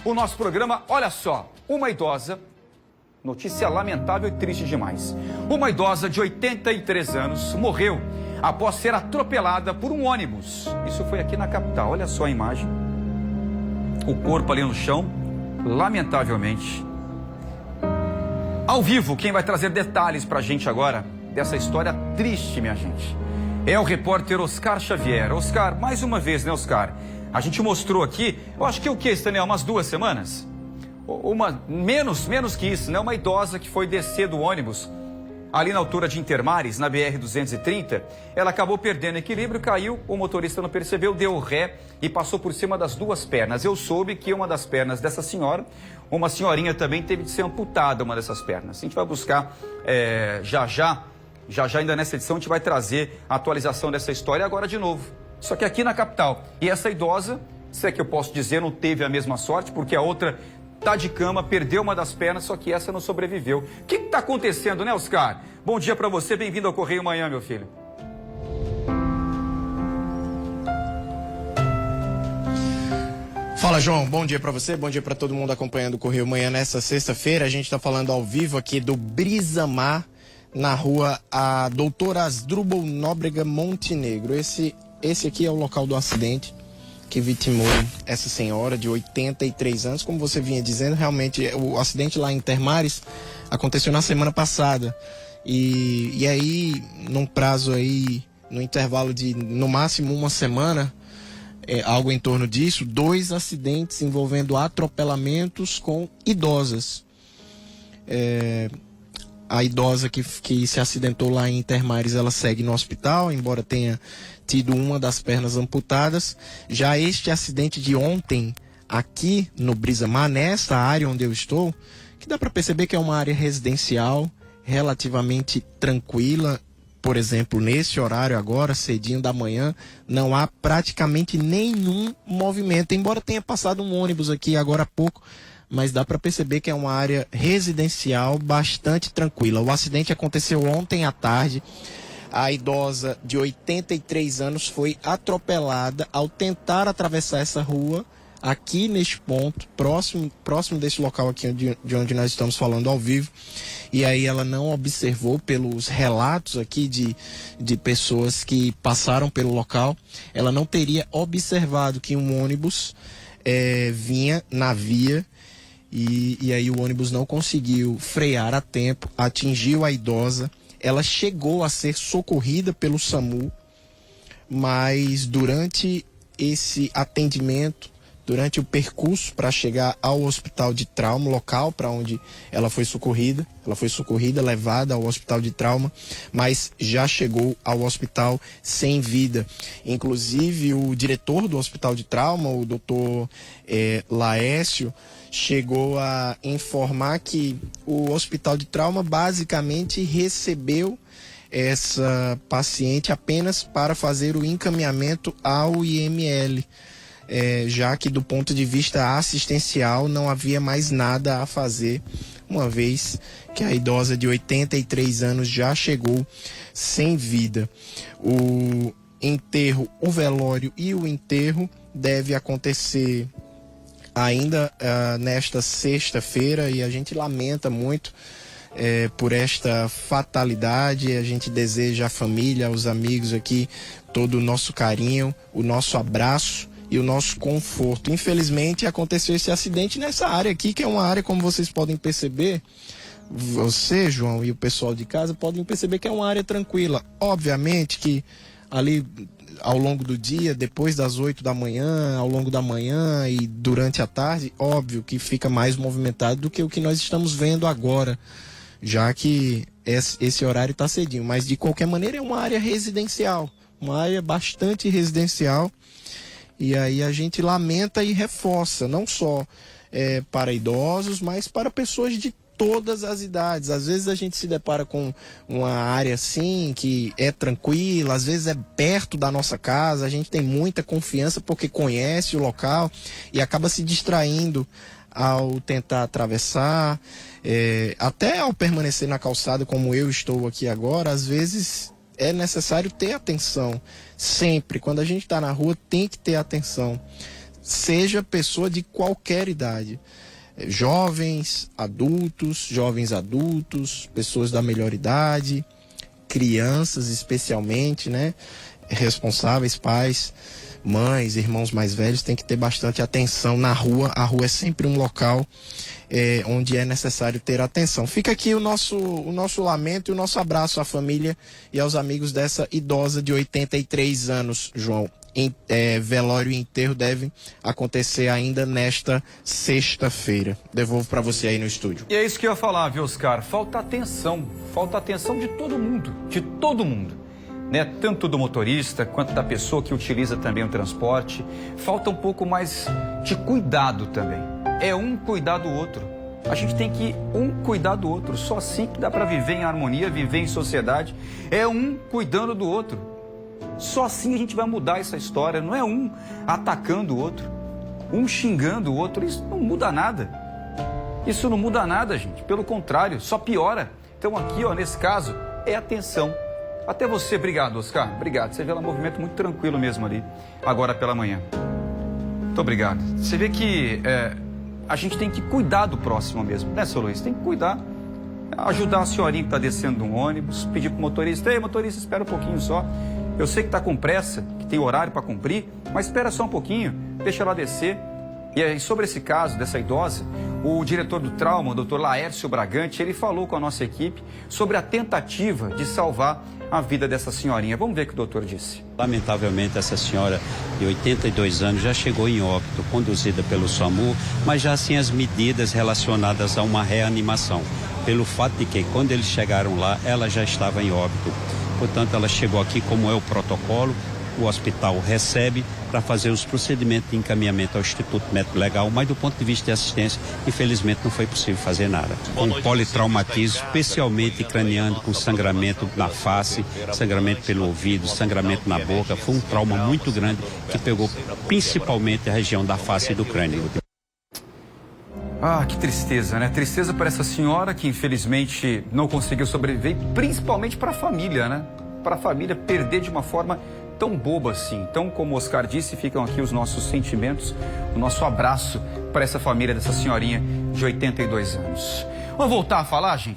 O nosso programa, olha só, uma idosa, notícia lamentável e triste demais. Uma idosa de 83 anos morreu após ser atropelada por um ônibus. Isso foi aqui na capital, olha só a imagem. O corpo ali no chão, lamentavelmente. Ao vivo, quem vai trazer detalhes pra gente agora dessa história triste, minha gente, é o repórter Oscar Xavier. Oscar, mais uma vez, né, Oscar? A gente mostrou aqui, eu acho que o que, Stanley? Umas 2 semanas? Menos que isso, né? Uma idosa que foi descer do ônibus ali na altura de Intermares, na BR-230. Ela acabou perdendo equilíbrio, caiu, o motorista não percebeu, deu ré e passou por cima das 2 pernas. Eu soube que uma das pernas dessa senhora, uma senhorinha também teve de ser amputada, uma dessas pernas. A gente vai buscar já ainda nessa edição, a gente vai trazer a atualização dessa história agora de novo. Só que aqui na capital. E essa idosa, se é que eu posso dizer, não teve a mesma sorte, porque a outra tá de cama, perdeu uma das pernas, só que essa não sobreviveu. O que tá acontecendo, né, Oscar? Bom dia pra você, bem-vindo ao Correio Manhã, meu filho. Fala, João, bom dia pra você, bom dia pra todo mundo acompanhando o Correio Manhã nessa sexta-feira. A gente tá falando ao vivo aqui do Brisamar, na rua a Doutor Asdrubal Nóbrega Montenegro. Esse aqui é o local do acidente que vitimou essa senhora de 83 anos. Como você vinha dizendo, realmente o acidente lá em Intermares aconteceu na semana passada. E aí, num prazo aí, no intervalo de no máximo uma semana, algo em torno disso, 2 acidentes envolvendo atropelamentos com idosas. A idosa que se acidentou lá em Intermares, ela segue no hospital, embora tenha tido uma das pernas amputadas. Já este acidente de ontem, aqui no Brisamar, nessa área onde eu estou, que dá para perceber que é uma área residencial, relativamente tranquila. Por exemplo, nesse horário agora, cedinho da manhã, não há praticamente nenhum movimento, embora tenha passado um ônibus aqui agora há pouco, mas dá para perceber que é uma área residencial bastante tranquila. O acidente aconteceu ontem à tarde. A idosa de 83 anos foi atropelada ao tentar atravessar essa rua, aqui neste ponto, próximo desse local aqui de onde nós estamos falando ao vivo. E aí ela não observou, pelos relatos aqui de pessoas que passaram pelo local, ela não teria observado que um ônibus vinha na via. E aí o ônibus não conseguiu frear a tempo, atingiu a idosa. Ela chegou a ser socorrida pelo SAMU, mas durante esse atendimento, durante o percurso para chegar ao hospital de trauma, local para onde ela foi socorrida, levada ao hospital de trauma, mas já chegou ao hospital sem vida. Inclusive o diretor do hospital de trauma, o doutor Laércio, chegou a informar que o hospital de trauma basicamente recebeu essa paciente apenas para fazer o encaminhamento ao IML, já que do ponto de vista assistencial não havia mais nada a fazer, uma vez que a idosa de 83 anos já chegou sem vida. O velório e o enterro deve acontecer ainda nesta sexta-feira, e a gente lamenta muito por esta fatalidade. A gente deseja à família, aos amigos aqui, todo o nosso carinho, o nosso abraço e o nosso conforto. Infelizmente aconteceu esse acidente nessa área aqui, que é uma área, como vocês podem perceber, você, João, e o pessoal de casa podem perceber que é uma área tranquila. Obviamente que ali ao longo do dia, depois das 8 da manhã, ao longo da manhã e durante a tarde, óbvio que fica mais movimentado do que o que nós estamos vendo agora, já que esse horário está cedinho. Mas de qualquer maneira é uma área residencial, uma área bastante residencial, e aí a gente lamenta e reforça, não só para idosos, mas para pessoas de todas as idades. Às vezes a gente se depara com uma área assim que é tranquila, às vezes é perto da nossa casa, a gente tem muita confiança porque conhece o local e acaba se distraindo ao tentar atravessar, até ao permanecer na calçada como eu estou aqui agora. Às vezes é necessário ter atenção, sempre, quando a gente está na rua tem que ter atenção. seja pessoa de qualquer idade. Jovens adultos, pessoas da melhor idade, crianças especialmente, né? Responsáveis, pais, mães, irmãos mais velhos, tem que ter bastante atenção na rua. A rua é sempre um local onde é necessário ter atenção. Fica aqui o nosso lamento e o nosso abraço à família e aos amigos dessa idosa de 83 anos, João. Velório e enterro devem acontecer ainda nesta sexta-feira. Devolvo para você aí no estúdio. E é isso que eu ia falar, viu, Oscar? Falta atenção de todo mundo, né? Tanto do motorista quanto da pessoa que utiliza também o transporte. Falta um pouco mais de cuidado também. É um cuidar do outro. A gente tem que cuidar do outro. Só assim que dá para viver em harmonia, viver em sociedade. É um cuidando do outro. Só assim a gente vai mudar essa história. Não é um atacando o outro, um xingando o outro. Isso não muda nada. Isso não muda nada, gente. Pelo contrário, só piora. Então aqui, ó, nesse caso, é atenção. Até você, obrigado, Oscar. Obrigado. Você vê lá um movimento muito tranquilo mesmo ali, agora pela manhã. Muito obrigado. Você vê que a gente tem que cuidar do próximo mesmo, né, seu Luiz? Tem que cuidar. Ajudar a senhorinha que está descendo de um ônibus, pedir para o motorista: ei, motorista, espera um pouquinho só. Eu sei que está com pressa, que tem horário para cumprir, mas espera só um pouquinho, deixa ela descer. E aí, sobre esse caso dessa idosa, o diretor do trauma, o Dr. Laércio Bragante, ele falou com a nossa equipe sobre a tentativa de salvar a vida dessa senhorinha. Vamos ver o que o doutor disse. Lamentavelmente, essa senhora de 82 anos já chegou em óbito, conduzida pelo SAMU, mas já sem as medidas relacionadas a uma reanimação, pelo fato de que, quando eles chegaram lá, ela já estava em óbito. Portanto, ela chegou aqui, como é o protocolo, o hospital recebe para fazer os procedimentos de encaminhamento ao Instituto Médico Legal, mas do ponto de vista de assistência, infelizmente não foi possível fazer nada. Com politraumatismo, especialmente craniano, com sangramento na face, sangramento pelo ouvido, sangramento na boca, foi um trauma muito grande que pegou principalmente a região da face e do crânio. Ah, que tristeza, né? Tristeza para essa senhora que infelizmente não conseguiu sobreviver, principalmente para a família, né? Para a família perder de uma forma tão boba assim. Então, como o Oscar disse, ficam aqui os nossos sentimentos, o nosso abraço para essa família dessa senhorinha de 82 anos. Vamos voltar a falar, gente?